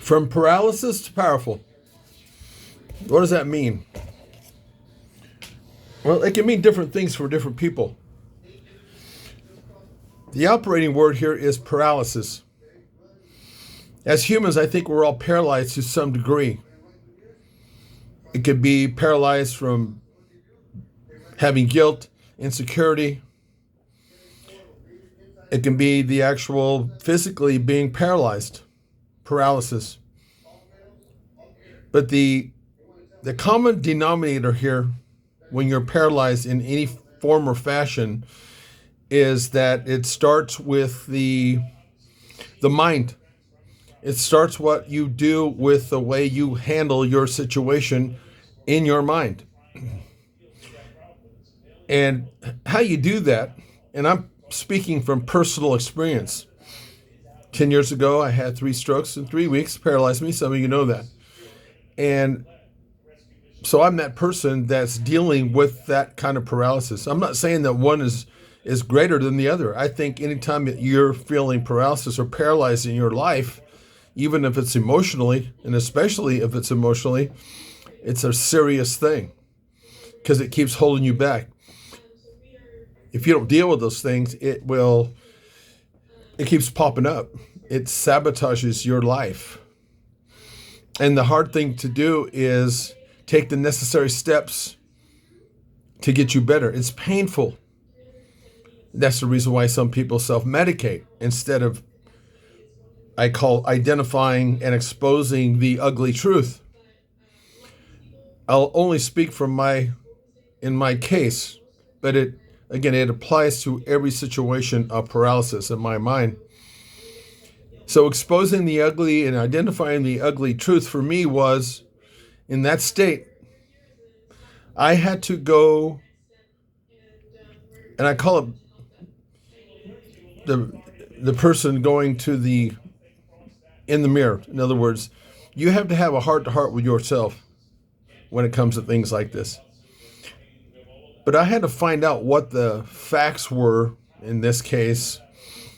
From paralysis to powerful. What does that mean? Well, it can mean different things for different people. The operating word here is paralysis. As humans, I think we're all paralyzed to some degree. It could be paralyzed from having guilt, insecurity. It can be the actual physically being paralyzed, paralysis. But the common denominator here, when you're paralyzed in any form or fashion, is that it starts with the mind. It starts what you do with the way you handle your situation in your mind. And how you do that, and I'm speaking from personal experience. 10 years ago, I had 3 strokes in 3 weeks, paralyzed me. Some of you know that. And so I'm that person that's dealing with that kind of paralysis. I'm not saying that one is greater than the other. I think anytime that you're feeling paralysis or paralyzed in your life, even if it's emotionally, and especially if it's emotionally, it's a serious thing because it keeps holding you back. If you don't deal with those things, it keeps popping up. It sabotages your life. And the hard thing to do is take the necessary steps to get you better. It's painful. That's the reason why some people self-medicate instead of, I call, identifying and exposing the ugly truth. I'll only speak from in my case, but it applies to every situation of paralysis in my mind. So exposing the ugly and identifying the ugly truth for me was, in that state, I had to go, and I call it the person going in the mirror. In other words, you have to have a heart-to-heart with yourself when it comes to things like this. But I had to find out what the facts were in this case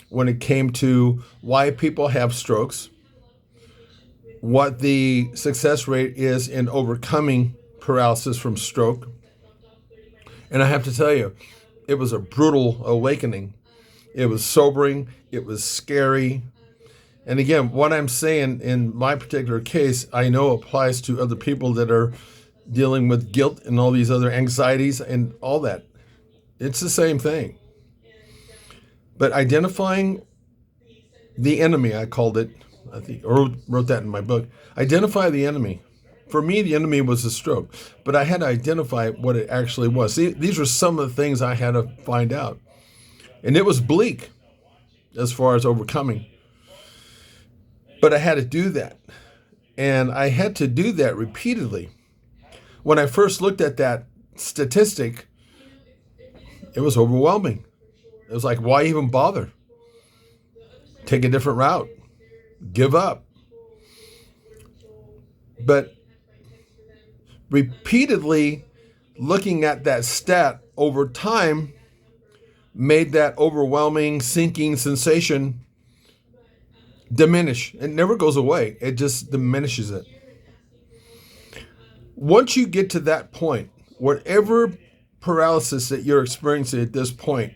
when it came to why people have strokes, what the success rate is in overcoming paralysis from stroke. And I have to tell you, it was a brutal awakening. It was sobering. It was scary. And again, what I'm saying in my particular case, I know applies to other people that are dealing with guilt and all these other anxieties and all that. It's the same thing. But identifying the enemy, I called it, I think, or wrote that in my book. Identify the enemy. For me, the enemy was the stroke, but I had to identify what it actually was. See, these were some of the things I had to find out. And it was bleak as far as overcoming. But I had to do that. And I had to do that repeatedly. When I first looked at that statistic, it was overwhelming. It was like, why even bother? Take a different route. Give up. But repeatedly looking at that stat over time made that overwhelming, sinking sensation diminish. It never goes away. It just diminishes it. Once you get to that point, whatever paralysis that you're experiencing at this point,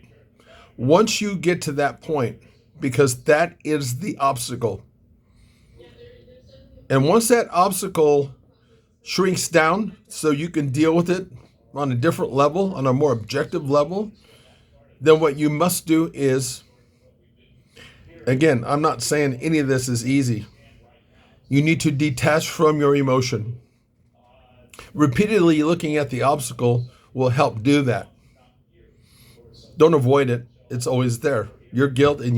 once you get to that point, because that is the obstacle, and once that obstacle shrinks down so you can deal with it on a different level, on a more objective level, then what you must do is, again, I'm not saying any of this is easy. You need to detach from your emotion. Repeatedly looking at the obstacle will help do that. Don't avoid it. It's always there. Your guilt and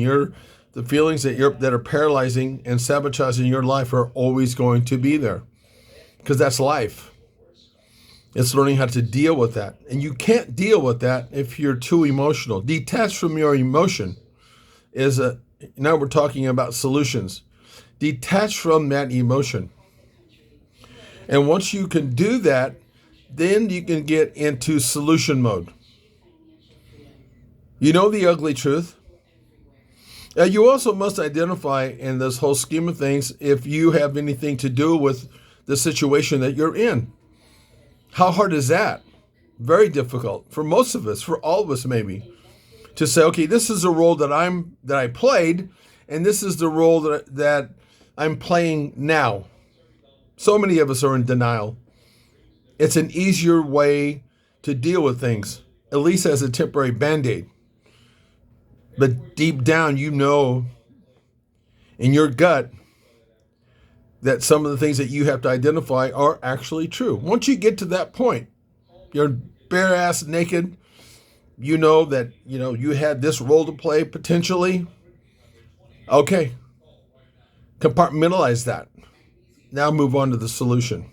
the feelings that are paralyzing and sabotaging your life are always going to be there, because that's life. It's learning how to deal with that. And you can't deal with that if you're too emotional. Detach from your emotion now we're talking about solutions. Detach from that emotion. And once you can do that, then you can get into solution mode. You know the ugly truth. You also must identify in this whole scheme of things if you have anything to do with the situation that you're in. How hard is that? Very difficult for most of us, for all of us maybe, to say, okay, this is a role that I played, and this is the role that I'm playing now. So many of us are in denial. It's an easier way to deal with things, at least as a temporary Band-Aid. But deep down, you know in your gut that some of the things that you have to identify are actually true. Once you get to that point, you're bare ass naked, you know that you had this role to play potentially. Okay, compartmentalize that. Now move on to the solution.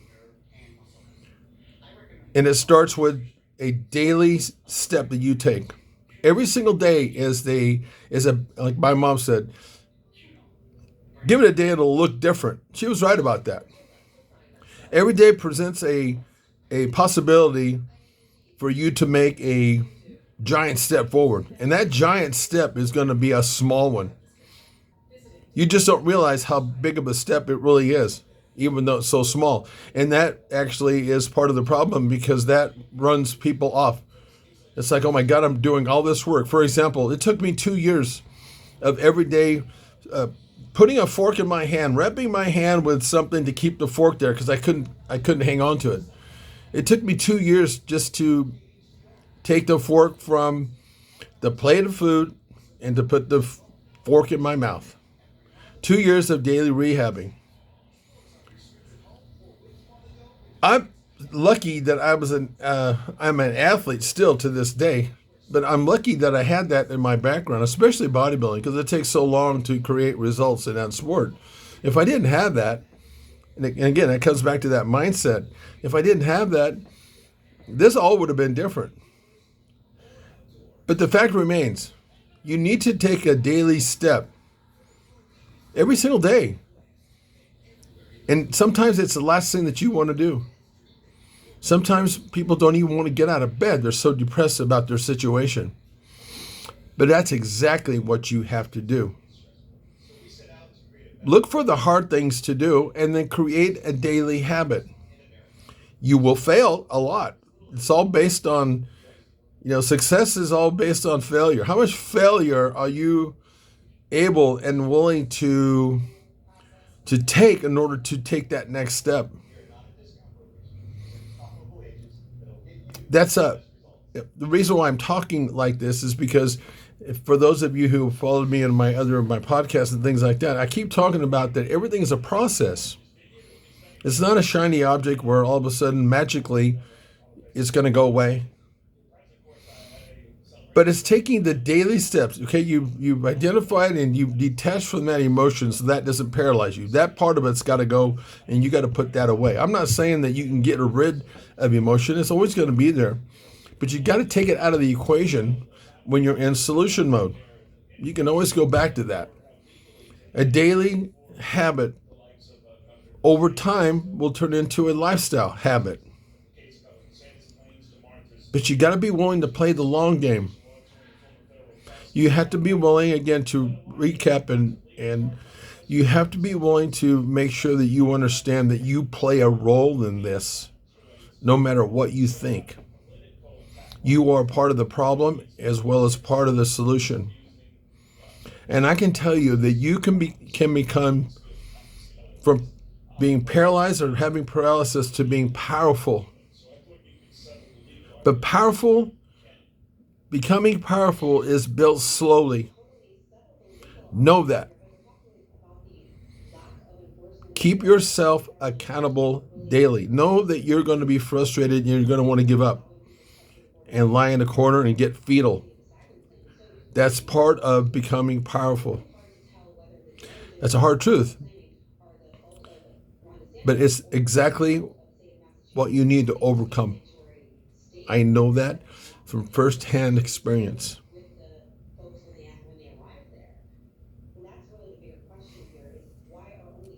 And it starts with a daily step that you take. Every single day is like my mom said, give it a day, it'll look different. She was right about that. Every day presents a possibility for you to make a giant step forward. And that giant step is going to be a small one. You just don't realize how big of a step it really is, even though it's so small. And that actually is part of the problem, because that runs people off. It's like, oh my God, I'm doing all this work. For example, it took me 2 years of every day putting a fork in my hand, wrapping my hand with something to keep the fork there because I couldn't hang on to it. It took me 2 years just to take the fork from the plate of food and to put the fork in my mouth. 2 years of daily rehabbing. I'm lucky that I'm an athlete still to this day, but I'm lucky that I had that in my background, especially bodybuilding, because it takes so long to create results in that sport. If I didn't have that, and again, it comes back to that mindset. If I didn't have that, this all would have been different. But the fact remains, you need to take a daily step every single day. And sometimes it's the last thing that you want to do. Sometimes people don't even want to get out of bed. They're so depressed about their situation. But that's exactly what you have to do. Look for the hard things to do and then create a daily habit. You will fail a lot. It's all based on, success is all based on failure. How much failure are you able and willing to take in order to take that next step? That's the reason why I'm talking like this is because for those of you who followed me in my podcasts and things like that, I keep talking about that everything is a process. It's not a shiny object where all of a sudden magically it's going to go away. But it's taking the daily steps. Okay, you've identified and you've detached from that emotion so that doesn't paralyze you. That part of it's got to go, and you got to put that away. I'm not saying that you can get rid of emotion. It's always going to be there. But you got to take it out of the equation when you're in solution mode. You can always go back to that. A daily habit over time will turn into a lifestyle habit. But you got to be willing to play the long game. You have to be willing, again, to recap, and you have to be willing to make sure that you understand that you play a role in this, no matter what you think. You are part of the problem as well as part of the solution. And I can tell you that you can become, from being paralyzed or having paralysis to being powerful. But becoming powerful is built slowly. Know that. Keep yourself accountable daily. Know that you're going to be frustrated and you're going to want to give up and lie in a corner and get fetal. That's part of becoming powerful. That's a hard truth. But it's exactly what you need to overcome. I know that from firsthand experience.